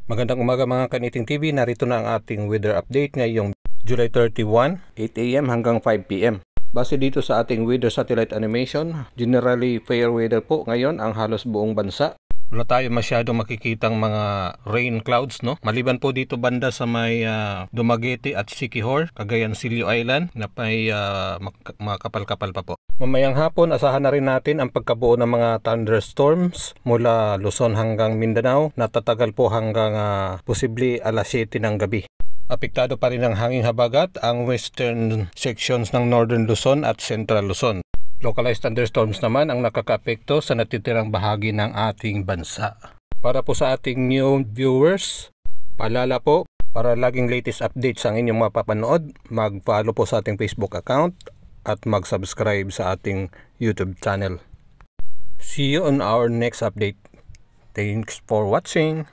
Magandang umaga mga Kaniting TV, narito na ang ating weather update ngayong July 31, 8 AM hanggang 5 PM. Base dito sa ating weather satellite animation, generally fair weather po ngayon ang halos buong bansa. Wala tayo masyadong makikitang mga rain clouds, no? Maliban po dito banda sa may Dumaguete at Siquijor, Cagayan Silio Island na may makapal-kapal pa po. Mamayang hapon, asahan na rin natin ang pagkabuo ng mga thunderstorms mula Luzon hanggang Mindanao na tatagal po hanggang posible alas 7 ng gabi. Apektado pa rin ng hanging habagat ang western sections ng Northern Luzon at Central Luzon. Localized thunderstorms naman ang nakakaapekto sa natitirang bahagi ng ating bansa. Para po sa ating new viewers, paalala po, para laging latest updates ang inyong mapapanood, mag-follow po sa ating Facebook account at mag-subscribe sa ating YouTube channel. See you on our next update. Thanks for watching.